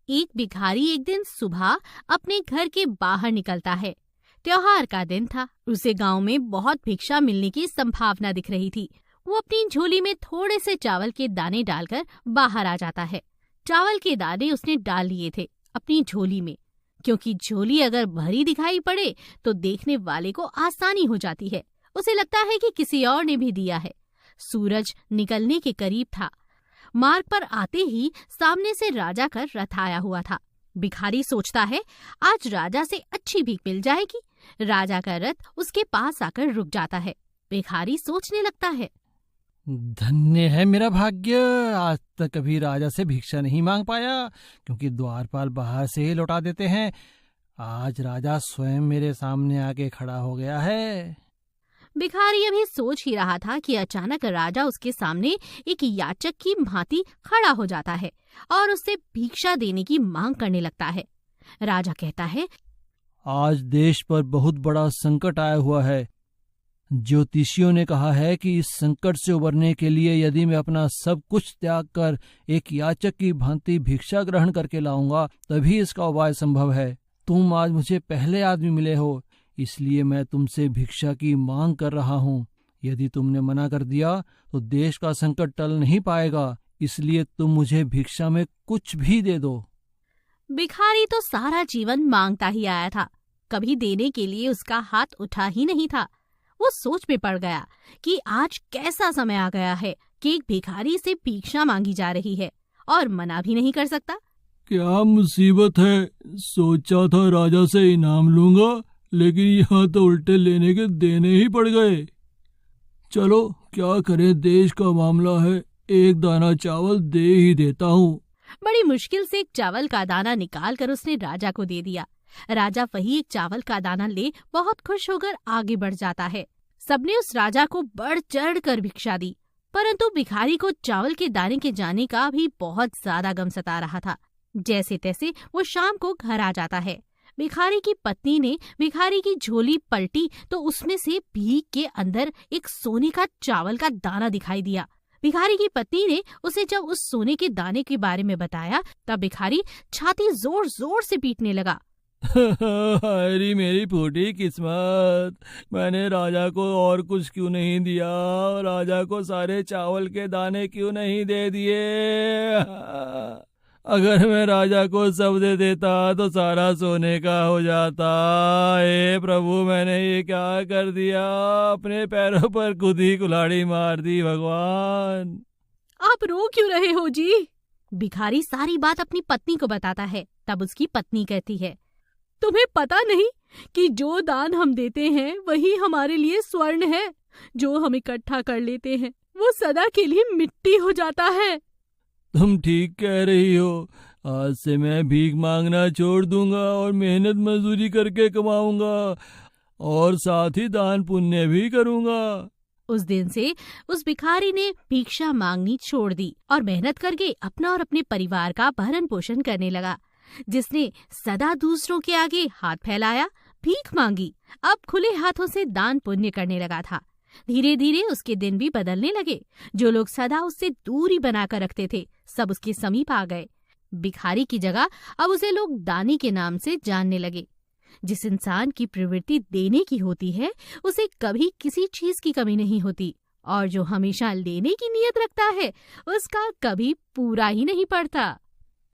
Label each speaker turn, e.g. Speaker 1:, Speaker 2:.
Speaker 1: एक भिखारी एक दिन सुबह अपने घर के बाहर निकलता है। त्योहार का दिन था। उसे गांव में बहुत भिक्षा मिलने की संभावना दिख रही थी। वो अपनी झोली में थोड़े से चावल के दाने डालकर बाहर आ जाता है। चावल के दाने उसने डाल लिए थे अपनी झोली में, क्योंकि झोली अगर भरी दिखाई पड़े तो देखने वाले को आसानी हो जाती है। उसे लगता है कि किसी और ने भी दिया है। सूरज निकलने के करीब था। मार्ग पर आते ही सामने से राजा का रथ आया हुआ था। भिखारी सोचता है आज राजा से अच्छी भीख मिल जाएगी। राजा का रथ उसके पास आकर रुक जाता है। भिखारी सोचने लगता है,
Speaker 2: धन्य है मेरा भाग्य, आज तक कभी राजा से भिक्षा नहीं मांग पाया, क्योंकि द्वारपाल बाहर से ही लौटा देते हैं। आज राजा स्वयं मेरे सामने आके खड़ा हो गया है।
Speaker 1: भिखारी अभी सोच ही रहा था कि अचानक राजा उसके सामने एक याचक की भांति खड़ा हो जाता है और उससे भिक्षा देने की मांग करने लगता है। राजा कहता है,
Speaker 2: आज देश पर बहुत बड़ा संकट आया हुआ है। ज्योतिषियों ने कहा है कि इस संकट से उबरने के लिए यदि मैं अपना सब कुछ त्याग कर एक याचक की भांति भिक्षा ग्रहण करके लाऊंगा तभी इसका उपाय संभव है। तुम आज मुझे पहले आदमी मिले हो, इसलिए मैं तुमसे भिक्षा की मांग कर रहा हूँ। यदि तुमने मना कर दिया तो देश का संकट टल नहीं पाएगा, इसलिए तुम मुझे भिक्षा में कुछ भी दे दो।
Speaker 1: भिखारी तो सारा जीवन मांगता ही आया था, कभी देने के लिए उसका हाथ उठा ही नहीं था। वो सोच में पड़ गया कि आज कैसा समय आ गया है कि एक भिखारी से भिक्षा मांगी जा रही है और मना भी नहीं कर सकता।
Speaker 2: क्या मुसीबत है, सोचा था राजा से इनाम लूंगा, लेकिन यहाँ तो उल्टे लेने के देने ही पड़ गए। चलो क्या करें, देश का मामला है, एक दाना चावल दे ही देता हूँ।
Speaker 1: बड़ी मुश्किल से एक चावल का दाना निकाल कर उसने राजा को दे दिया। राजा वही एक चावल का दाना ले बहुत खुश होकर आगे बढ़ जाता है। सबने उस राजा को बढ़ चढ़ कर भिक्षा दी, परंतु भिखारी को चावल के दाने के जाने का भी बहुत ज्यादा गम सता रहा था। जैसे तैसे वो शाम को घर आ जाता है। भिखारी की पत्नी ने भिखारी की झोली पलटी तो उसमें से भीख के अंदर एक सोने का चावल का दाना दिखाई दिया। भिखारी की पत्नी ने उसे जब उस सोने के दाने के बारे में बताया तब भिखारी छाती जोर जोर से पीटने लगा।
Speaker 2: अरे मेरी फूटी किस्मत, मैंने राजा को और कुछ क्यों नहीं दिया, राजा को सारे चावल के दाने क्यों नहीं दे दिए। अगर मैं राजा को सब दे देता तो सारा सोने का हो जाता। हे प्रभु, मैंने ये क्या कर दिया, अपने पैरों पर खुद ही कुल्हाड़ी मार दी। भगवान,
Speaker 1: आप रो क्यों रहे हो जी? भिखारी सारी बात अपनी पत्नी को बताता है। तब उसकी पत्नी कहती है, तुम्हें पता नहीं कि जो दान हम देते हैं वही हमारे लिए स्वर्ण है। जो हम इकट्ठा कर लेते हैं वो सदा के लिए मिट्टी हो जाता है।
Speaker 2: तुम ठीक कह रही हो, आज से मैं भीख मांगना छोड़ दूंगा और मेहनत मजदूरी करके कमाऊंगा और साथ ही दान पुण्य भी करूंगा।
Speaker 1: उस दिन से उस भिखारी ने भिक्षा मांगनी छोड़ दी और मेहनत करके अपना और अपने परिवार का भरण पोषण करने लगा। जिसने सदा दूसरों के आगे हाथ फैलाया, भीख मांगी, अब खुले हाथों से दान पुण्य करने लगा था। धीरे धीरे उसके दिन भी बदलने लगे। जो लोग सदा उससे दूरी बनाकर रखते थे सब उसके समीप आ गए। भिखारी की जगह अब उसे लोग दानी के नाम से जानने लगे। जिस इंसान की प्रवृत्ति देने की होती है उसे कभी किसी चीज की कमी नहीं होती, और जो हमेशा लेने की नीयत रखता है उसका कभी पूरा ही नहीं पड़ता।